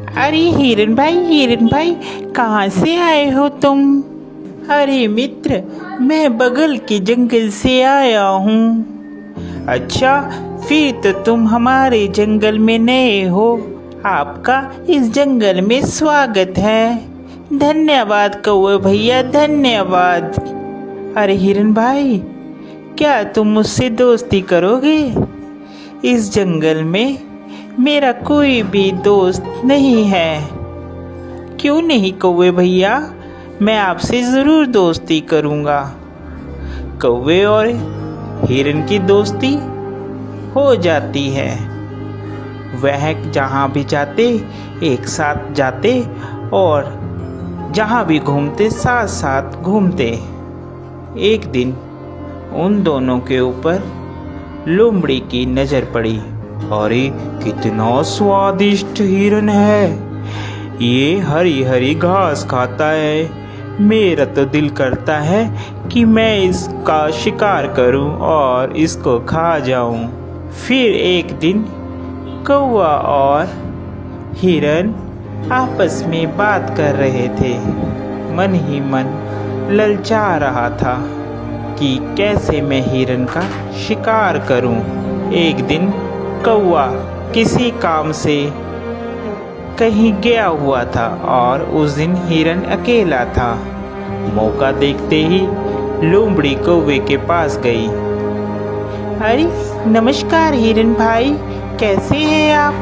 अरे हिरन भाई कहाँ से आए हो तुम? अरे मित्र, मैं बगल के जंगल से आया हूँ। अच्छा, फिर तो तुम हमारे जंगल में नए हो। आपका इस जंगल में स्वागत है। धन्यवाद कौवे भैया, धन्यवाद। अरे हिरन भाई, क्या तुम मुझसे दोस्ती करोगे? इस जंगल में मेरा कोई भी दोस्त नहीं है। क्यों नहीं कौवे भैया, मैं आपसे ज़रूर दोस्ती करूँगा। कौवे और हिरन की दोस्ती हो जाती है। वह जहाँ भी जाते एक साथ जाते और जहाँ भी घूमते साथ साथ घूमते। एक दिन उन दोनों के ऊपर लोमड़ी की नज़र पड़ी। अरे कितना स्वादिष्ट हिरन है, ये हरी हरी घास खाता है। मेरा तो दिल करता है कि मैं इसका शिकार करूं और इसको खा जाऊं। फिर एक दिन कौवा और हिरन आपस में बात कर रहे थे। मन ही मन ललचा रहा था कि कैसे मैं हिरन का शिकार करूं। एक दिन कौवा किसी काम से कहीं गया हुआ था और उस दिन हिरन अकेला था। मौका देखते ही लोमड़ी कौवे के पास गई। अरे नमस्कार हिरन भाई, कैसे हैं आप?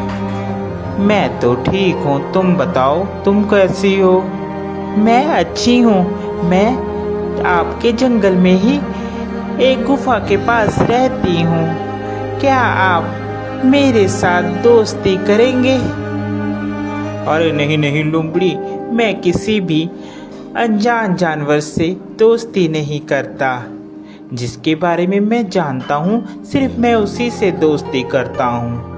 मैं तो ठीक हूँ, तुम बताओ तुम कैसी हो? मैं अच्छी हूँ। मैं आपके जंगल में ही एक गुफा के पास रहती हूँ। क्या आप मेरे साथ दोस्ती करेंगे? अरे नहीं नहीं लोमड़ी, मैं किसी भी अनजान जानवर से दोस्ती नहीं करता। जिसके बारे में मैं जानता हूँ सिर्फ मैं उसी से दोस्ती करता हूँ।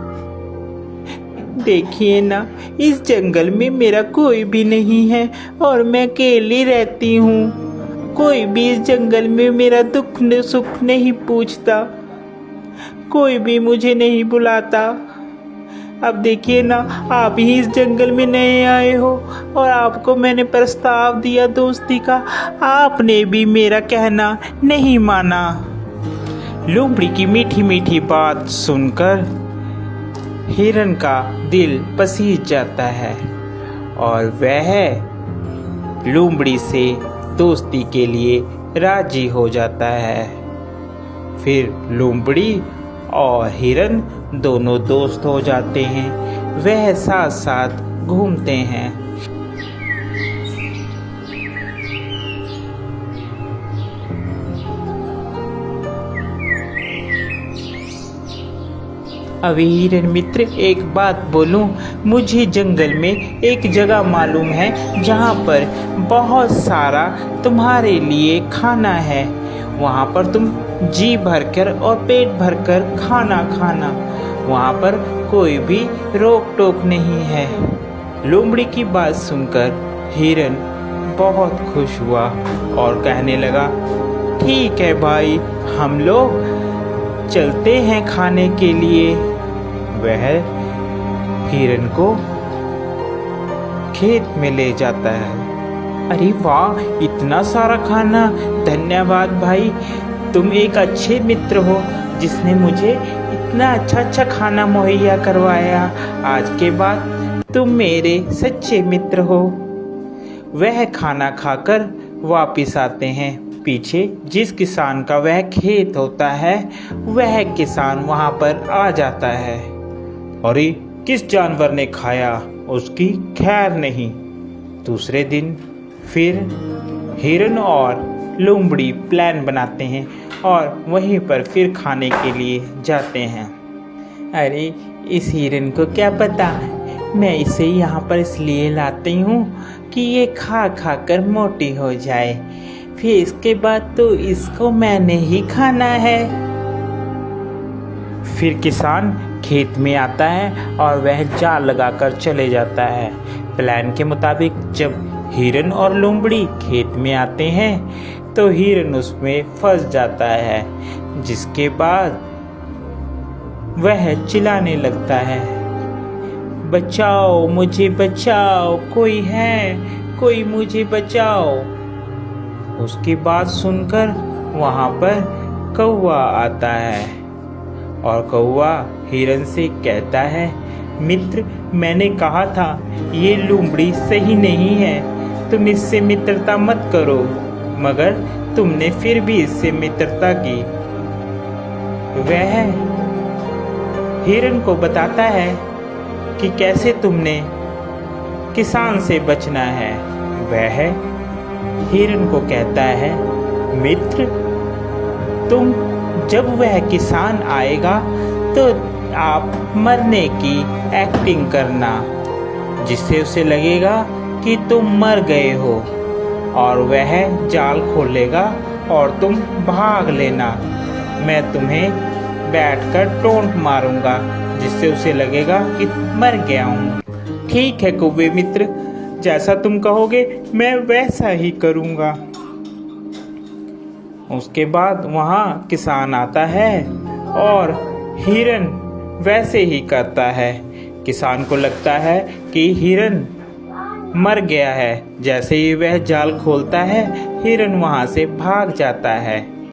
देखिए ना, इस जंगल में मेरा कोई भी नहीं है और मैं अकेली रहती हूँ। कोई भी इस जंगल में मेरा दुख सुख नहीं पूछता, कोई भी मुझे नहीं बुलाता। अब देखिए ना, आप ही इस जंगल में नए आए हो और आपको मैंने प्रस्ताव दिया दोस्ती का, आपने भी मेरा कहना नहीं माना। लोमड़ी की मीठी मीठी बात सुनकर हिरन का दिल पसीज जाता है और वह लोमड़ी से दोस्ती के लिए राजी हो जाता है। फिर लोमड़ी और हिरन दोनों दोस्त हो जाते हैं। वह साथ साथ घूमते हैं। अभी हिरन मित्र, एक बात बोलूं, मुझे जंगल में एक जगह मालूम है जहाँ पर बहुत सारा तुम्हारे लिए खाना है। वहाँ पर तुम जी भरकर और पेट भरकर खाना खाना, वहाँ पर कोई भी रोक टोक नहीं है। लोमड़ी की बात सुनकर हिरन बहुत खुश हुआ और कहने लगा, ठीक है भाई, हम लोग चलते हैं खाने के लिए। वह हिरन को खेत में ले जाता है। अरे वाह, इतना सारा खाना! धन्यवाद भाई, तुम एक अच्छे मित्र हो जिसने मुझे इतना अच्छा खाना मुहैया करवाया। आज के बाद तुम मेरे सच्चे मित्र हो। वह खाना खाकर वापिस आते हैं। पीछे जिस किसान का वह खेत होता है, वह किसान वहाँ पर आ जाता है। अरे किस जानवर ने खाया, उसकी खैर नहीं। दूसरे दिन फिर हिरन और लोमड़ी प्लान बनाते हैं और वहीं पर फिर खाने के लिए जाते हैं। अरे इस हिरन को क्या पता, मैं इसे यहाँ पर इसलिए लाती हूँ कि ये खा खा कर मोटी हो जाए, फिर इसके बाद तो इसको मैंने ही खाना है। फिर किसान खेत में आता है और वह जाल लगाकर चले जाता है। प्लान के मुताबिक जब हिरन और लोमड़ी खेत में आते हैं तो हिरन उसमें फंस जाता है, जिसके बाद वह चिल्लाने लगता है, बचाओ, मुझे बचाओ, कोई है, कोई मुझे बचाओ। उसकी बात सुनकर वहाँ पर कौवा आता है और कौवा हिरन से कहता है, मित्र, मैंने कहा था ये लोमड़ी सही नहीं है, तुम इससे मित्रता मत करो, मगर तुमने फिर भी इससे मित्रता की। वह हिरन को बताता है कि कैसे तुमने किसान से बचना है। वह हिरन को कहता है, मित्र, तुम जब वह किसान आएगा तो आप मरने की एक्टिंग करना, जिससे उसे लगेगा कि तुम मर गए हो, और वह जाल खोलेगा और तुम भाग लेना। मैं तुम्हें बैठकर टोंट मारूंगा, जिससे उसे लगेगा कि मर गया हूँ। ठीक है कौवे मित्र, जैसा तुम कहोगे मैं वैसा ही करूँगा। उसके बाद वहाँ किसान आता है और हिरन वैसे ही करता है। किसान को लगता है कि हिरन मर गया है। जैसे ही वह जाल खोलता है, हिरन वहाँ से भाग जाता है।